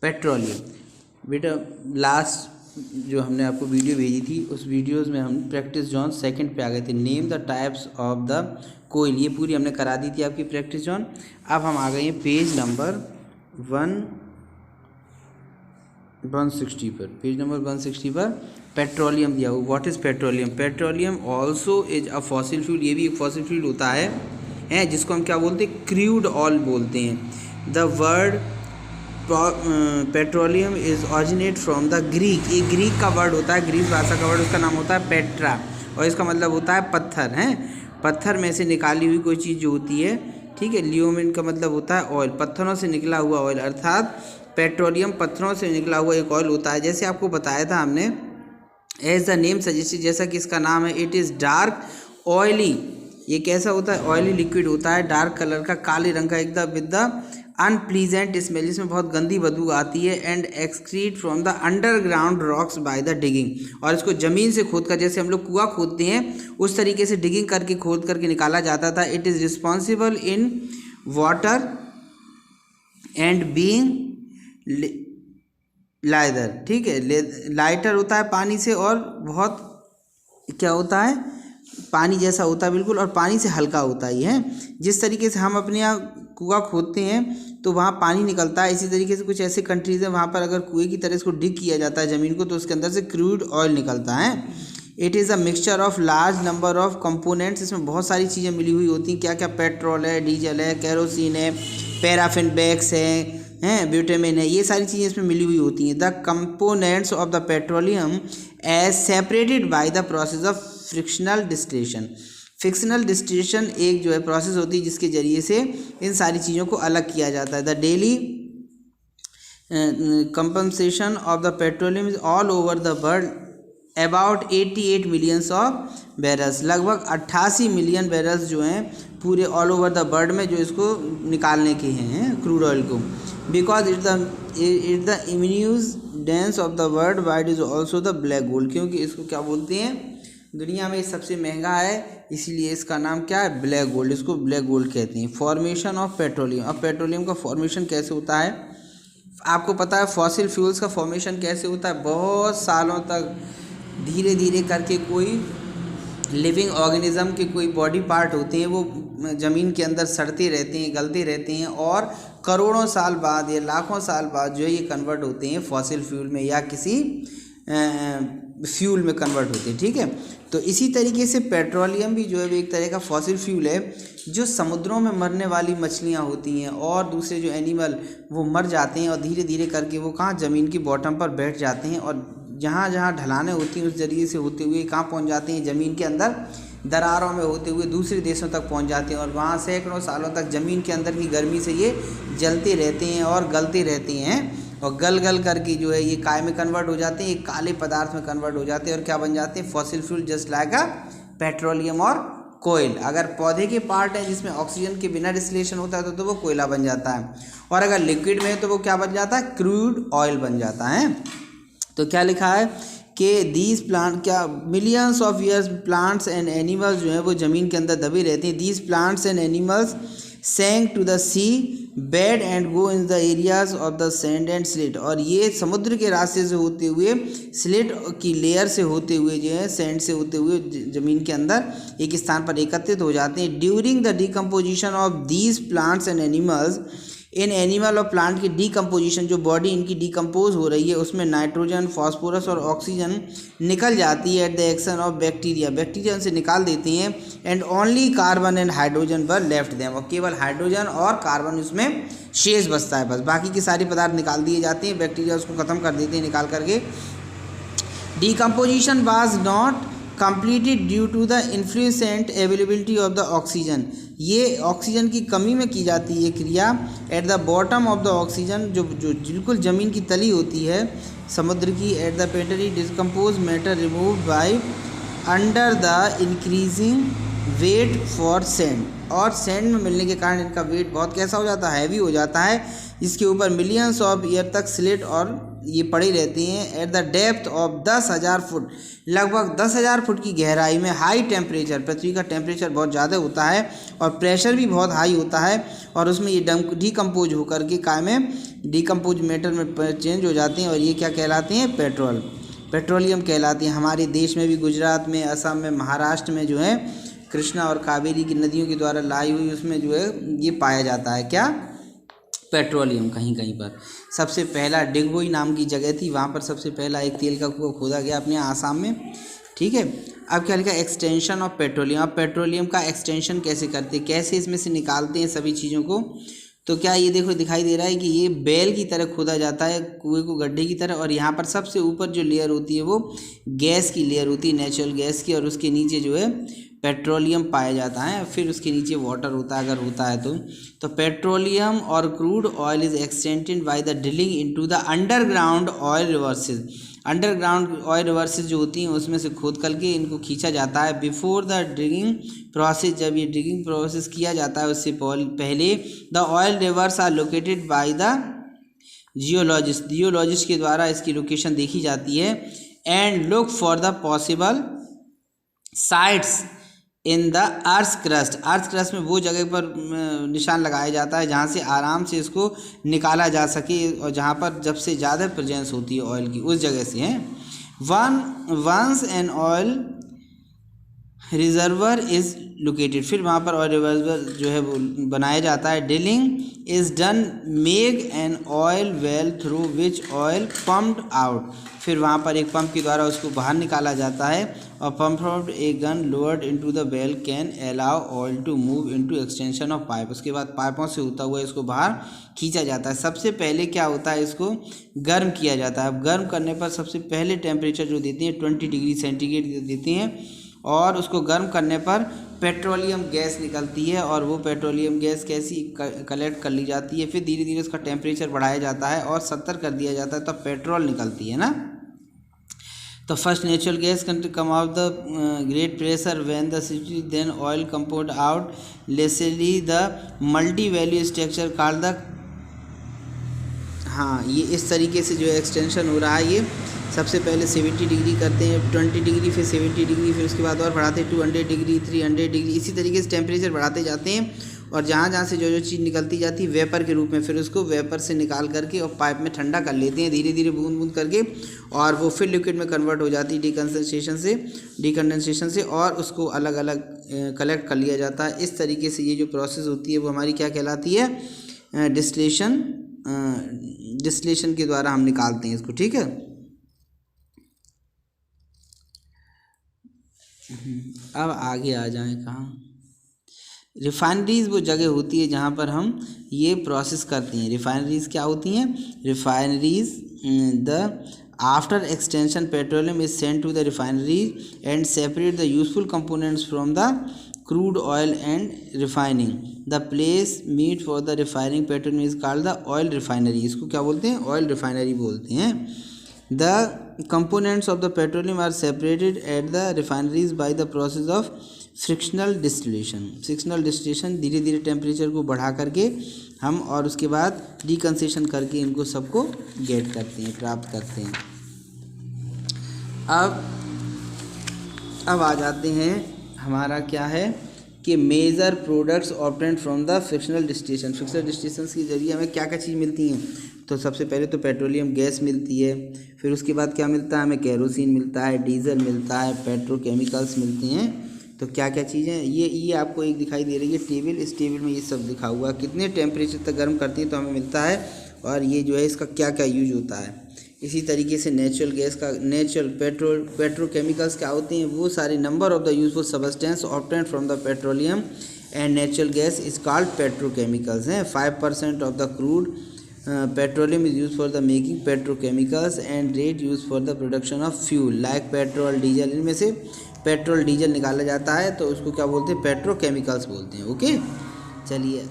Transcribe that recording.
Petroleum. बेटा last जो हमने आपको वीडियो भेजी थी उस वीडियोस में हम प्रैक्टिस जॉन सेकंड पे आ गए थे, name the types of the coal, ये पूरी हमने करा दी थी आपकी प्रैक्टिस जॉन। अब हम आ गए हैं पेज नंबर 160 पर। पेज नंबर 160 पर पेट्रोलियम दिया हुआ। What is petroleum? Petroleum also is a fossil fuel, ये भी एक फॉसिल फ्यूल होता है जिसको हम क्या बोलते हैं? क्रूड ऑयल बोलते हैं। The word petroleum is originate from the Greek, ये ग्रीक का वर्ड होता है, ग्रीक भाषा का वर्ड, उसका नाम होता है पेट्रा और इसका मतलब होता है पत्थर। पत्थर में से निकाली हुई कोई चीज़ जो होती है, ठीक है। लियोमिन का मतलब होता है ऑयल, पत्थरों से निकला हुआ ऑयल, अर्थात पेट्रोलियम पत्थरों से निकला हुआ एक ऑयल होता है। जैसे आपको बताया था हमने, एज द नेम सजेस्टेड, जैसा कि इसका नाम है, इट इज़ डार्क ऑयली, ये कैसा होता है? ऑयली लिक्विड होता है, डार्क कलर का, काले रंग का एकदम, विद द अनप्लीजेंट स्मेल, जिसमें बहुत गंदी बदबू आती है। And excrete from the underground rocks by the digging, और इसको ज़मीन से खोद कर, जैसे हम लोग कुआं खोदते हैं उस तरीके से डिगिंग करके खोद करके निकाला जाता था। It is responsible in water and being lighter, ठीक है, लाइटर होता है पानी से और बहुत क्या होता है? पानी जैसा होता है बिल्कुल, और पानी से हल्का होता ही है। जिस तरीके से हम अपने यहाँ कुआं खोदते हैं तो वहाँ पानी निकलता है, इसी तरीके से कुछ ऐसे कंट्रीज़ हैं वहाँ पर अगर कुएं की तरह इसको डिग किया जाता है ज़मीन को तो उसके अंदर से क्रूड ऑयल निकलता है। It is a mixture of large number of components, इसमें बहुत सारी चीज़ें मिली हुई होती हैं। क्या क्या? पेट्रोल है, डीजल है, केरोसिन है, पैराफिन बैग्स हैं, ब्यूटेमिन है, ये सारी चीज़ें इसमें मिली हुई होती हैं। The components of the petroleum as separated by the process of frictional distillation. Frictional distillation एक जो है प्रोसेस होती है जिसके ज़रिए से इन सारी चीज़ों को अलग किया जाता है। The daily compensation of the petroleum is all over the world about 88 millions of barrels, लगभग 88 मिलियन बैरल्स जो हैं पूरे ऑल ओवर द वर्ल्ड में जो इसको निकालने के हैं क्रूड ऑयल को। Because it the immense dense of the world wide is also the black gold, क्योंकि इसको क्या बोलते हैं? दुनिया में सबसे महंगा है, इसीलिए इसका नाम क्या है? ब्लैक गोल्ड, इसको ब्लैक गोल्ड कहते हैं। फॉर्मेशन ऑफ पेट्रोलियम, अब पेट्रोलियम का फॉर्मेशन कैसे होता है? आपको पता है फॉसिल फ्यूल्स का फॉर्मेशन कैसे होता है? बहुत सालों तक धीरे धीरे करके कोई लिविंग ऑर्गेनिज्म के कोई बॉडी पार्ट होते हैं वो ज़मीन के अंदर सड़ते रहते हैं, गलते रहते हैं, और करोड़ों साल बाद या लाखों साल बाद जो है ये कन्वर्ट होते हैं फॉसिल फ्यूल में या किसी फ्यूल में कन्वर्ट होते हैं, ठीक है। तो इसी तरीके से पेट्रोलियम भी जो है एक तरह का फॉसिल फ्यूल है जो समुद्रों में मरने वाली मछलियाँ होती हैं और दूसरे जो एनिमल वो मर जाते हैं और धीरे धीरे करके वो कहाँ? ज़मीन की बॉटम पर बैठ जाते हैं, और जहाँ जहाँ ढलानें होती हैं उस जरिए से होते हुए कहाँ पहुँच जाते हैं? ज़मीन के अंदर दरारों में होते हुए दूसरे देशों तक पहुँच जाते हैं, और वहाँ सैकड़ों सालों तक ज़मीन के अंदर की गर्मी से ये जलते रहते हैं और गलते रहते हैं, और गल गल करके जो है ये काय में कन्वर्ट हो जाते हैं, एक काले पदार्थ में कन्वर्ट हो जाते हैं और क्या बन जाते हैं? फॉसिल फ्यूल, जस्ट लाइक अ पेट्रोलियम और कोयल। अगर पौधे के पार्ट है जिसमें ऑक्सीजन के बिना डिस्टिलेशन होता है तो वो कोयला बन जाता है, और अगर लिक्विड में है तो वो क्या बन जाता है? क्रूड ऑयल बन जाता है। तो क्या लिखा है कि दीज प्लांट, क्या millions of years plants and animals जो हैं वो ज़मीन के अंदर दबे रहते हैं। These plants and animals sank to the sea bed and go in the areas of the sand and silt, और ये समुद्र के रास्ते से होते हुए, स्लिट की लेयर से होते हुए जो है, सैंड से होते हुए ज़मीन के अंदर एक स्थान पर एकत्रित हो जाते हैं। During the decomposition of these plants and animals, in animal और प्लांट की डीकम्पोजिशन, जो बॉडी इनकी डीकम्पोज हो रही है उसमें नाइट्रोजन, फास्फोरस और ऑक्सीजन निकल जाती है at the action of bacteria, bacteria उनसे निकाल देती हैं। And only carbon and hydrogen were left them, और केवल हाइड्रोजन और कार्बन उसमें शेष बचता है, बस बाकी के सारे पदार्थ निकाल दिए जाते हैं, बैक्टीरिया उसको ख़त्म कर देते हैं निकाल करके। Decomposition was not completed due to the inefficient availability of the oxygen, ये ऑक्सीजन की कमी में की जाती है क्रिया। At the bottom of the oxygen, जो बिल्कुल ज़मीन की तली होती है समुद्र की, at the partly decompose matter removed by under the increasing weight for sand, और सैंड में मिलने के कारण इनका वेट बहुत कैसा हो जाता है? हैवी हो जाता है। इसके ऊपर मिलियंस ऑफ ईयर तक स्लिट और ये पड़ी रहती हैं at the depth of 10,000 foot, लगभग 10,000 फुट की गहराई में। हाई टेम्परेचर, पृथ्वी का टेम्परेचर बहुत ज़्यादा होता है और प्रेशर भी बहुत हाई होता है और उसमें ये डीकम्पोज होकर के काय में डीकम्पोज मेटर में चेंज हो जाती हैं और ये क्या कहलाती हैं? पेट्रोलियम कहलाती हैं। हमारे देश में भी गुजरात में, असम में, महाराष्ट्र में जो है कृष्णा और कावेरी की नदियों के द्वारा लाई हुई उसमें जो है ये पाया जाता है क्या? पेट्रोलियम। कहीं कहीं पर सबसे पहला डिगबोई नाम की जगह थी, वहाँ पर सबसे पहला एक तेल का कुआं खोदा गया अपने आसाम में। ठीक है, अब क्या लिखा? Extension of petroleum. अब पेट्रोलियम का एक्सटेंशन कैसे करते हैं, कैसे इसमें से निकालते हैं सभी चीज़ों को? तो क्या ये देखो दिखाई दे रहा है कि ये बैल की तरह खोदा जाता है कुएं को, गड्ढे की तरह, और यहाँ पर सबसे ऊपर जो लेयर होती है वो गैस की लेयर होती है, नेचुरल गैस की, और उसके नीचे जो है पेट्रोलियम पाया जाता है, फिर उसके नीचे वाटर होता है अगर होता है तो पेट्रोलियम और crude oil is extended by the drilling into the underground oil reserves. Underground oil reserves जो होती हैं उसमें से खोद करके इनको खींचा जाता है। बिफोर द ड्रिगिंग प्रोसेस, जब ये ड्रिगिंग प्रोसेस किया जाता है उससे पहले the oil reserves are located by the geologist के द्वारा इसकी लोकेशन देखी जाती है। And look for the possible sites in the earth crust में वो जगह पर निशान लगाया जाता है जहाँ से आराम से इसको निकाला जा सके और जहाँ पर जब से ज़्यादा प्रेजेंस होती है ऑयल की, उस जगह से हैं। Once an oil reservoir is located, फिर वहाँ पर ऑयल रिजर्वर जो है वो बनाया जाता है। Drilling is done make an oil well through which oil pumped out, फिर वहाँ पर एक पंप के द्वारा उसको बाहर निकाला जाता है और pump from a gun lowered into the well can allow oil to move into extension of pipe, उसके बाद पाइपों से होता हुआ इसको बाहर खींचा जाता है। सबसे पहले क्या होता है, इसको गर्म किया जाता है। अब गर्म करने पर सबसे पहले टेम्परेचर जो देती हैं 20 डिग्री सेंटीग्रेड देती हैं और उसको गर्म करने पर पेट्रोलियम गैस निकलती है और वो पेट्रोलियम गैस कैसी कलेक्ट कर ली जाती है, फिर धीरे धीरे उसका टेम्परेचर बढ़ाया जाता है और 70 कर दिया जाता है तब पेट्रोल निकलती है ना। तो first natural gas come out the great pressure when the then oil compound out lastly the multi value structure called the, हाँ ये इस तरीके से जो है एक्सटेंशन हो रहा है। ये सबसे पहले 70 डिग्री करते हैं, 20 डिग्री, फिर 70 डिग्री, फिर उसके बाद और बढ़ाते हैं 200 डिग्री, 300 डिग्री, इसी तरीके से टेम्परेचर बढ़ाते जाते हैं और जहाँ जहाँ से जो जो चीज़ निकलती जाती है वेपर के रूप में, फिर उसको वेपर से निकाल करके और पाइप में ठंडा कर लेते हैं धीरे धीरे बूंद बूंद करके, और वो फिर लिक्विड में कन्वर्ट हो जाती है डिकंडेंसेशन से और उसको अलग अलग कलेक्ट कर लिया जाता है। इस तरीके से ये जो प्रोसेस होती है वो हमारी क्या कहलाती है? डिस्टिलेशन के द्वारा हम निकालते हैं इसको। ठीक है, अब आगे आ जाएं कहाँ? रिफाइनरीज वो जगह होती है जहाँ पर हम ये प्रोसेस करते हैं। रिफाइनरीज क्या होती हैं? Refineries the after extension petroleum is sent to the refinery and separate the useful components from the crude oil and refining the place meant for the refining petroleum is called the oil refinery. इसको क्या बोलते हैं? Oil refinery बोलते हैं। The components of the petroleum are separated at the refineries by the process of frictional distillation धीरे धीरे temperature को बढ़ा करके हम और उसके बाद डिकंसेशन करके इनको सबको गेट करते हैं, प्राप्त करते हैं। अब आ जाते हैं हमारा क्या है कि major products obtained from the frictional distillation. Frictional distillation के जरिए हमें क्या क्या चीज़ मिलती हैं? तो सबसे पहले तो पेट्रोलियम गैस मिलती है, फिर उसके बाद क्या मिलता है हमें? केरोसिन मिलता है, डीजल मिलता है, पेट्रोकेमिकल्स मिलती हैं। तो क्या क्या चीज़ें ये आपको एक दिखाई दे रही है टेबल, इस टेबल में ये सब लिखा हुआ है कितने टेम्परेचर तक गर्म करती है तो हमें मिलता है, और ये जो है इसका क्या क्या यूज होता है। इसी तरीके से नेचुरल गैस का पेट्रोकेमिकल्स क्या होते हैं? वो सारे number of the useful substance obtained from the petroleum and natural gas is called petrochemicals हैं। 5% of the crude petroleum is use for the making petrochemicals and rate use for the production of fuel like petrol diesel. इनमें से petrol diesel निकाला जाता है तो उसको क्या बोलते हैं? पेट्रोकेमिकल्स बोलते हैं। ओके, चलिए